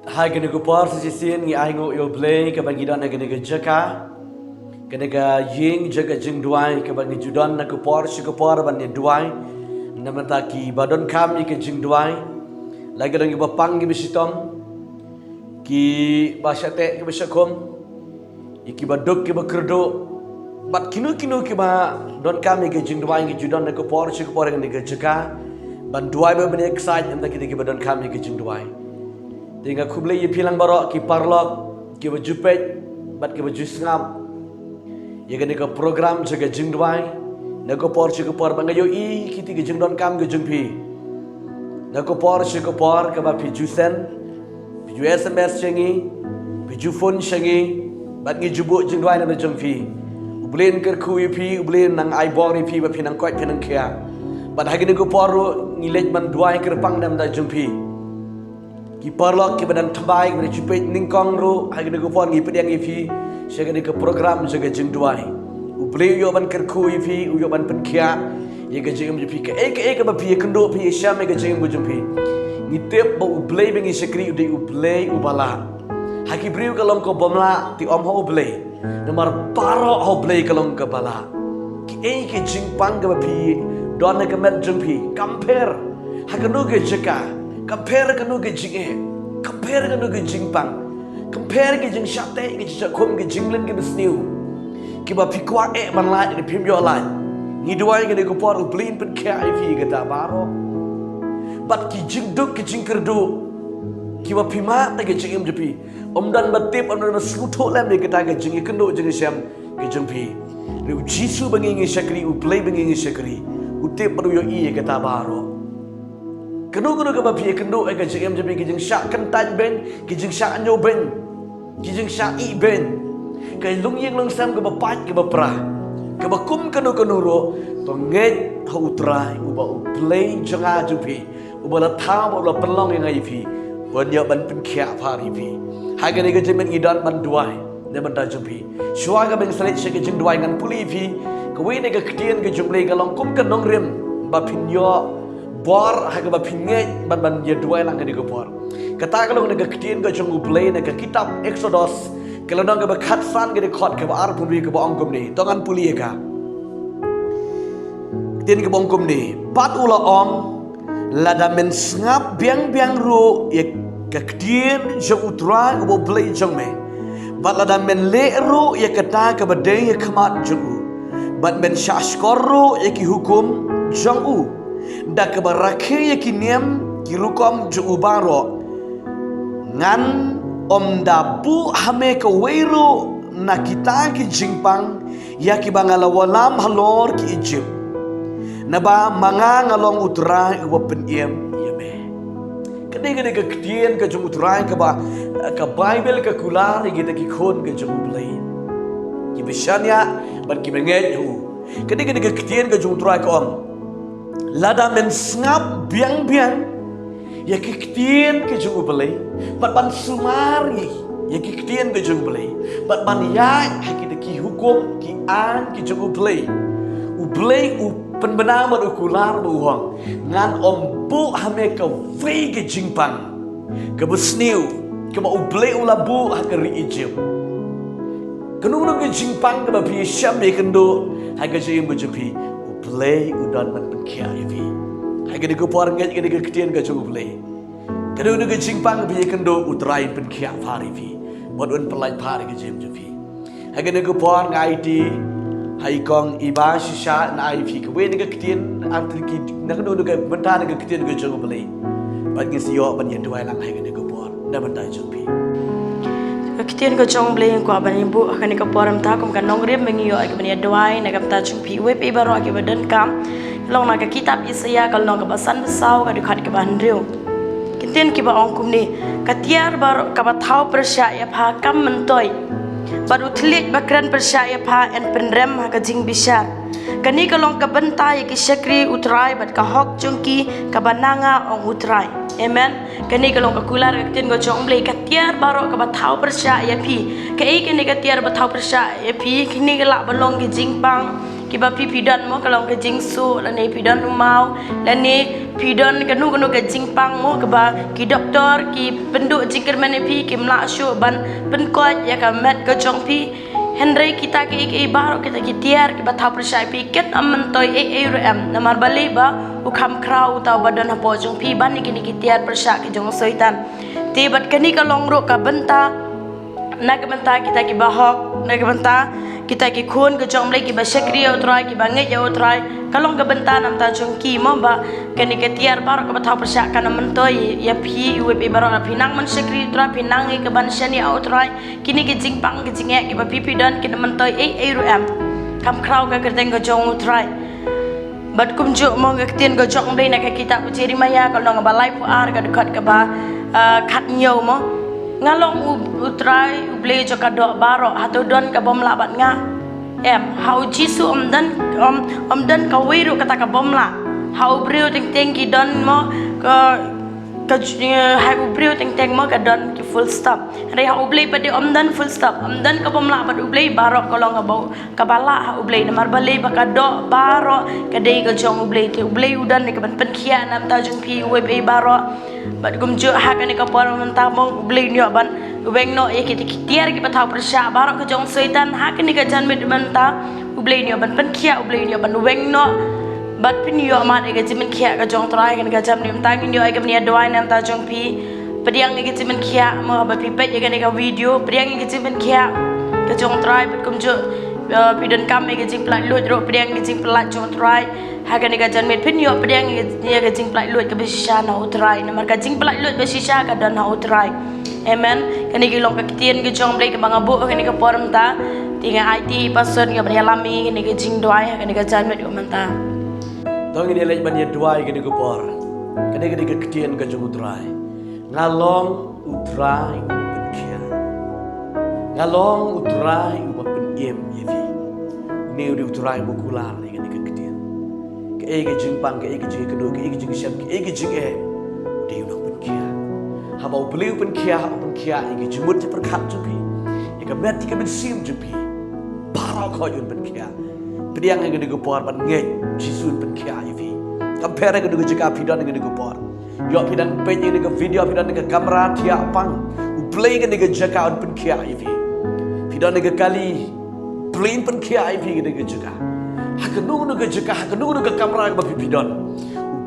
Hai kena ku por sisisin ngi ai ngo yo play ka bagi don kena ke jaka kena ka ying jaka jing duai ka bagi judon na ku por shi ku por ban ni duai namata ki badon kam ni ke jing duai lagi dong ba pang gi bisitom ki basyate ki bisakom iki badok ki bakerdo bat kinu ki ba don kam ni ke jing duai ngi judon na ku por shi ku por ngi ke jaka ban duai ba ben excited nda ki badon kam ni ke jing duai Tinggal kublai ye pilang barok ki parlok ki bajupet bat ki baju sengam. Ye kena ke program jaga jingdwai. Nako por bangayo i kiti ke jingdon kam ke jingpi. Nako por ka ba pi jusen. Pi ju SMS changi, pi ju phone changi, bat ngi jubuk jingdwai na jingpi. Ublen ker ku pi ublen nang ai bor pi ba pi nang kwat pi nang kia. Bat hagi nako por ngi lej man dwai ker pang nam da jingpi. Ki parlok ki badan tambai ki cupet ningkong ru hagi ne gopon ngi pedang ifi sega ne ke program jaga jingduai uple yo ban kerku ifi yo ban penkia ye ga jingam jipi ke ek ba pi kendo pi sham ga jingam bu jumpi ngi tep ba uple bengi sekri ude uple ubala hagi briu kalong ko bomla ti om ho uple nomor paro ho uple kalong ka bala ki ke jingpang ga pi don ne ka met jumpi compare hagano ga jaka compare kanu ke jinge compare kanu ke jingpang compare ke jing shate ke jakom ke jinglen ke besniu ki ba pikwa man la ni pim yo la ni duai ke ko por blin pen ke iv ke ta baro bat ki jing duk ke jing kerdu ki ba pima ta ke jing jepi dan batip dan sluto lem ke ta ke jing kendo jing syam ke jingpi riu jisu bangi ngi shakri u play bangi ngi shakri u tip padu yo i ke ta baro Kenu ke bapi kenu ke jing jepi ke jing syak kentan ben ke jing syak anyo ben ke jing syak i ben ke lung yeng lung sam ke bapat ke bapra ke bakum kenu ro penget hau trai uba play janga jepi uba la tha uba la pelong yang ai pi wan ya ban pen kya phari pi ha ke ne ke jemen idan ban duai ne ban ta jepi shwa ke ben salit ke jing duai ngan puli pi ke we ne ke kdien ke jumle ke long kum ke nong rem ba pinyo bor haga ba pinget ban ye dua lang ke bor kata kalau ne ketien ke jong ublay ne ke kitab Exodus kalau dong ke khat san ke khot ke ar pumri ke ongkom ni tongan puli ka tien ke ongkom ni pat ula om lada men ngap biang ru ye ke ketien jong utra ke ublay jong me bat lada men le ru ye kata ke badai ye khamat jong u bat men shashkor ru ye ki hukum jong u da kebarakhe ye kiniam kirukom ju ubaro ngan om dabu hame ke weiru na kita ki jingpang ya ki bangala walam halor ki Egypt na ba manga ngalong utra wa pen iem yeme kede ke kdien ke jung utra ke ba ke bible ke kular ge ki khon ke jung blai ki bishania ban ki benget hu kede ke kdien ke jung utra ke om lada men ngap biang ya kiktian ke jung belai bat ban sumari ya kiktian ke jung belai bat ban ya ki ki hukum ki an ki jung belai u penbenar bat ukular buang ngan om bu hame ke ve ke jingpang ke besniu ke ba ublai ulabu ha ke ri Egypt kenu ke jingpang ke ba pi syam be kendo ha ke jing bejepi play udan man penkia ivi hai ke ko por ngai ke ketien ke jung play ke nu ke jingpang bi kendo utrai penkia phari vi bod un pelai phari ke jem jepi hai ke ko por ngai ti hai kong iba shisha na ivi ke we ke ketien antri ki na ke ke benta ke ketien ke jung play bat ke sio ban ye duai lang hai ke ko por na ban dai jepi Ketien ko chong bleng ko ban ibu akan ka poram ta kom kan nongrem mengiyo ay ban dwai na kam ta chung pi web e baro ke badan kam long na ka kitab Isaya kal nong ka basan besau ka dikhat ke ban riu ketien ki ba ong kum ni katiar baro ka ba thau persya ya pha kam mentoi baru thlit bakran persya ya pha en penrem ka jing bisar kani ka long ka banta ya ki shakri utrai bat ka hok chungki ka bananga ong utrai amen kani ka long ka kular ka tin go chong blei ka tiar baro ka bathau persya ya pi ka ei kani ka tiar bathau persya ya pi kini ka la balong ki jingpang kiba pidon mo kalong ke jingsu lani pidon mau lani pidon kanu ke jingpang mo keba ki doktor ki penduk jingker mane pi ki mla shu ban pen kot ya ka met ke jong pi Henry kita ke baro kita ki tiar ki batha persai pi ket amman toy ram namar bali ba ukam krau tau badan ha pojong pi ban ni ki tiar persai ki jong soitan tibat kani kalong ro ka benta nagbenta kita ki bahok nagbenta kita ki khun ke jong lagi ba sekri utrai ki bangai ya utrai kalong ke benta nam ta jong ki mo ba kani ke tiar bar ka batha persya kana mentoi ya phi we be bar pinang man sekri utrai pinang ke ban shani utrai kini ke jingpang ke jinge ki ba pipi dan ki mentoi ram kam krau ka kerteng ke jong utrai bat kum jo mo ke tien ke jong dei na ka kita uceri maya kalong ba lai pu ar ka dekat ke ba khat nyau mo ngalong utrai uble jo ka do baro hatu don ka bom labat nga hau jisu dan ka wiru kata ka bom la hau breu ting ki don mo ka hai breu ting mo ka don ki full stop re hau uble pade dan full stop dan ka bom labat uble baro kolong bau ka bala hau uble namar bale ba ka do baro ka dei ka jong uble te uble udan ni ka ban pen khia nam ta jong pi we be baro bat gum jo ha kan ka por mentang mong uble ni ban ubeng no ye ki tiar ki patau persya baro ka jong soitan ha kan ka jan mit menta uble ni ban pen khia uble ni ban ubeng no bat pin yo man e ka jimen khia ka jong trai kan ka jam ni mentang ni yo e ka ni adwai nam ta jong pi pediang e ka jimen khia mo ba pi pet ye kan ka video pediang e ka jimen khia ka jong trai bat gum jo pidon kam e ka jing plat lut ro pediang e jing plat jong trai hagan ni gajan met pin yo pedang ni ga jing plai lut ke besisha na utrai na mar ga jing plai lut besisha ka dan na utrai amen kani gi long ka kitien gi jong blai ke banga bu kani ka poram ta tinga IT person ga bani alami kani ga jing doai kani ga jan met manta tong ni lej bani doai kani ko por kani ga kitien ga jong utrai ngalong utrai pen kia ngalong utrai pen em yevi ni utrai bu kular ni kani ke ege jingpang ke ege jing kedua ke ege jing siap ke ege jing dia udah pen kia habau beliau pen kia ege jimut je perkat jupi ege mati ke ben sim jupi barau kau yun pen kia pediang ege nego por ban ngej jisun pen kia ivi compare ege nego jika pidan ege nego por yo pidan pe ege video pidan ege kamera tia pang uplay ege nego jaka pen kia ivi pidan ege kali plain pen kia ivi ege nego jaka Hakenung nuga jeka hakenung nuga kamera ke bapi pidon.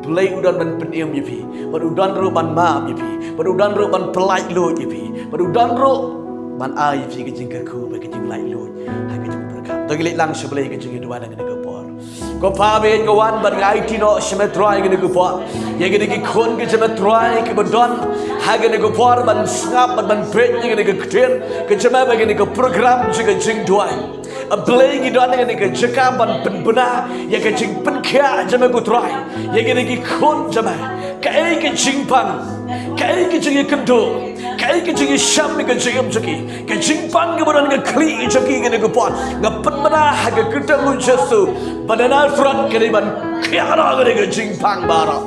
Uplay udan ban penem yepi. Ban udan ro ban maam yepi. Ban udan ro ban pelai lo yepi. Ban udan ro ban ai yepi ke jing ku ba ke jing lai lo. Ha ke jing berkam. Togi lek lang sebelah ke jing dua dengan ke por. Ko pa ben ko wan ban ngai ti no semetroi ke ke por. Ye ke ke khon ke semetroi ke badon. Ha ke ke por ban ngap ban break ke ke kten ke jema ba ke program jing dua. Ablay gidan dengan ke jeka ban penbena ya ke jing penkia jama gutrai ya ke khon jama kai ke jingpang kai ke jing kendo kai ke jing sham ke jing joki ke jingpang ke bodan ke kli joki ke ke pot ngap penbena ha ke ketemu jesu badana surat ke ban khiara ke jingpang bara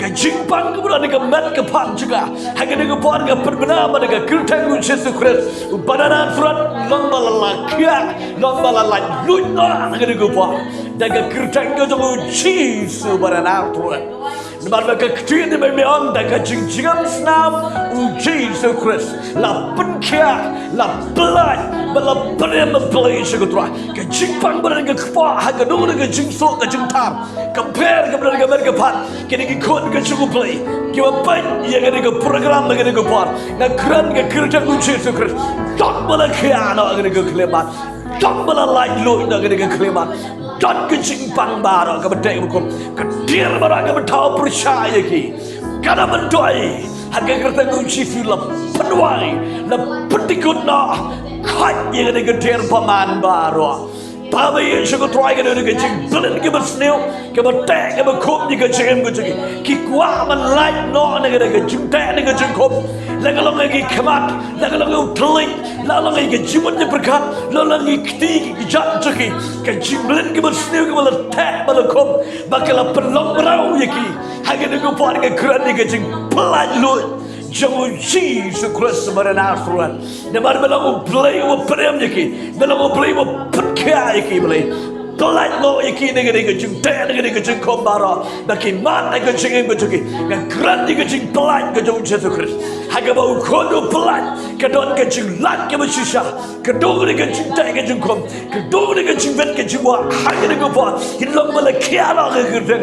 ke jingpang ke bodan ke mat ke pan juga ha ke pot ke penbena pada ke ketemu jesu Kristus badana surat long balala kia long balala lutna ke pot daga kertang ke jong jesu badana tuan Nampak kekecil ni memang dah kacing jingan senam Jesus Christ la penkia la belai bela beri membeli sekolah kacing pang berada ke kepala harga dulu ke jingsok ke jengtar compare ke berada ke berkepat kini ikut ke cukup beli kau apa yang ada ke program lagi ke par nak keren ke kerja Jesus Christ tak bela kia nak ke kelebat tak bela lain lo nak ke kelebat dan kecing pang baru ke bedai hukum kedir baru ke betau percaya ki karena bedai harga kereta kunci film penuai la petikut na kat yang ada kedir paman baru Bapa yang suka try ke dengan kecing belen ke bersneu ke bedai ke berkum di kecing kecing ki kuah man lain no dengan kecing tak dengan kecing kum lalu lagi kemat lalu teling lalu lagi jimat yang berkat lalu lagi keti kijat ceki kecing belen ke bersneu ke meletak melekum bakal pelong berau yaki hanya dengan puan ke keran di kecing pelaj lut Jangan Jesus Christ Nazareth. Nampak belang play wa prem yaki, belang play wa perkaya yaki belai. pelaj lo iki negeri kejing teh negeri kejing kombara bagi mana kejing bejuki ngagran di kejing pelaj kejing Yesus Kristus haga bau kodo pelaj kedon kejing lat ke besusah kedon di kejing teh kejing kom kedon di kejing vet kejing wa haga di kopa hilang melekiara kejing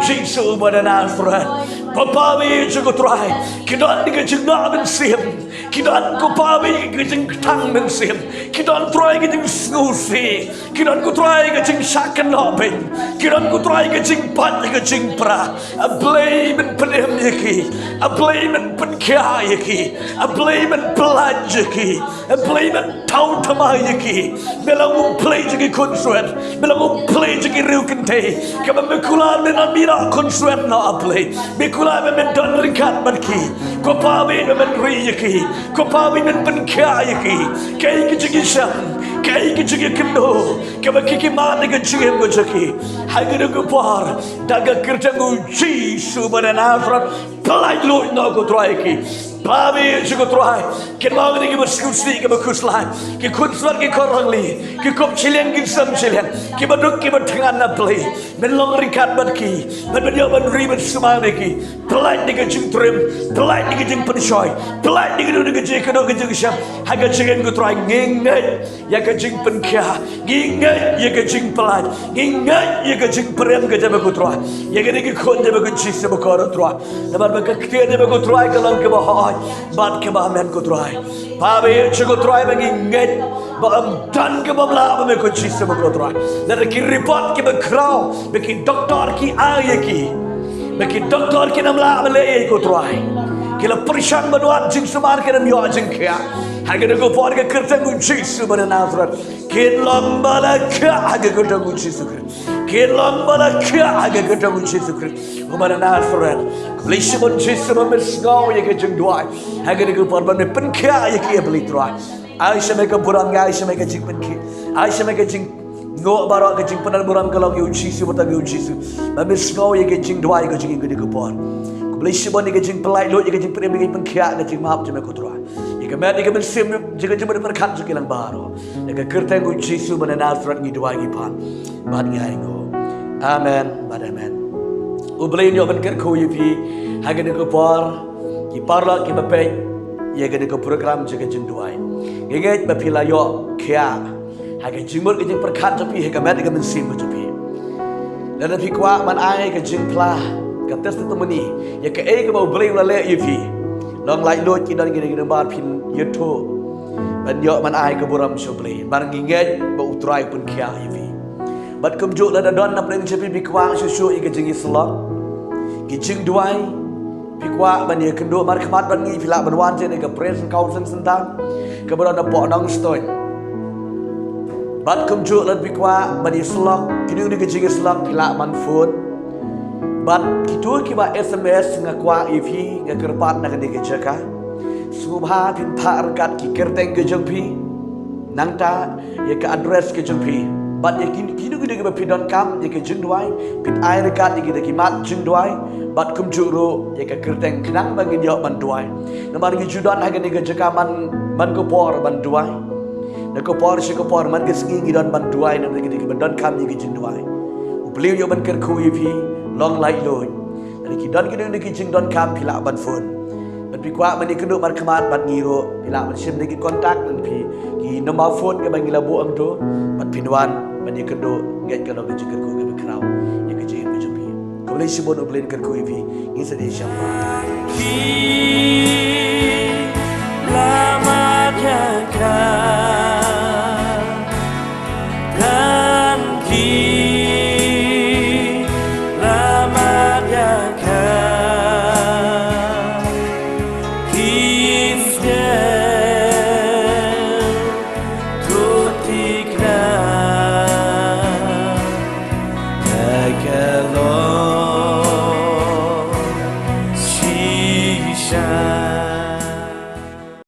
Yesus pada Nazareth Papa mi cukup try kedon di kejing naben sim kedon kopa mi kejing tang men sim kedon try kejing snusi kedon ku try kejing shaken nobin kedon ku try kejing pat kejing pra a blame and penem yaki a blame and penkaya yaki a blame and pelaj yaki a blame and tau tama yaki belang play yaki konsuet belang play yaki riu kente kaba mekula men amira konsuet na play mekula men don ringkat barki ko pawi men ri yaki ko pawi men penkaya yaki kai kejing sham kai kejing kendo kaba kiki mana kejing bojaki hagir ku par daga kertangu Yesus pada Nazareth pelaj lo na ko try ki Babi juga try ken mau ni berskusi ke bekuslan ke kunswar ke korangli ke kop chilian ke sam chilian ke baduk ke batangan na play men long rikat badki men dia ban ribet semane ki pelaj ni ke jing trim pelaj ni ke jing penshoy pelaj ni ke jing ke jing sham haga chingen ku try ngingai ya ke jing penkya ngingai ya ke jing pelaj ngingai ya ke jing prem ke jabe ku try ya ke ni ke khon jabe ku chis se bakor try na bar ke kte jabe ku try kalang ke bah Bat ke bahamen ko try. Pabe chuko try bagi nget. Baam dan ke babla me ko chis se ko try. Dar ki report ke bakrao, beki doktor ki aye ki. Beki doktor ki namla le ko try. Kila perishan baduat jing semar ke nam yo jing kya. Haga ko por ke kertang ku chis pada Nazareth. Kin lambala ka haga ko tang chis ke. Kin lambala ka haga ko tang chis ke. Pada Nazareth. Belisha bon Yesus memesngau ye ke jeng dua. Haga de por ban penkya ye ke beli try. Aisha me ke buram ga Aisha me ke jing penki. Aisha me ke jing ngo baro ke jing penal buram kalau ye Yesus bota ye Yesus. Memesngau ye ke jing dua ye ke jing ke por. Belisha bon ye ke jing pelai lo ye ke jing prem ye penkya ke jing maaf je me ko try. Ye ke me ke sim je ke berkat je kelang baro. Ye ke kerteng ku Yesus pada Nazareth ni dua ye pan. Bad ngai ngo. Amen. Bad amen. Ubelin yo benker ko yipi hagen ko par ki parla ki bape ye gen ko program je jeng duai nge bapila yo kya hagen jingmur ke jeng perkat tapi he kamet ke mensim ko tapi dan fi kwa man ai ke jeng pla ka testimony ye ke e ke bau belin la le yipi long lai lo ki dan gen bar pin yeto ban yo man ai ke buram so belin bar nge bau try pun kya yipi bat kum jo la da don na preng chepi bi kwa susu ke jeng islam Kijing duai pikwa ban ye kendo mar khmat ban ngi phila ban wan je ne ka press council sentang ka ban da po dong stoy bat kum ju lat pikwa ban ye slok kinu ni kijing slok phila ban phone bat kitu ki ba sms ngakwa ifi ngakerpat na ka de jaka subha pin phar kat ki kerteng ke jengpi nangta ye ka address ke jengpi bat ye kinu ke ba pidon kam ye ke jing duai pin ai kat ye ke mat jing duai bat kum juro ye ka kerteng kenang bagi dia ban duai namar gi judan haga ni jaka man ko por ban duai na ko por shi ko por man ke sgi dan ban duai na gi ban don kam ye jing duai beliau yo ban ker ku yipi long lai loy dari ki don gi jing don kam pila ban phone ban pi kwa man ni keduk mar khamat ban ngiro pila ban sim ni kontak dan pi ki nomor phone ke ban gilabu ang tu bat pinwan ban ni keduk get kalau ke ker ku ke krau ye ke jing bejupi ko le sibon oblen ker ku yipi ngi sedi syamba ki lama jaga dan ki Hello.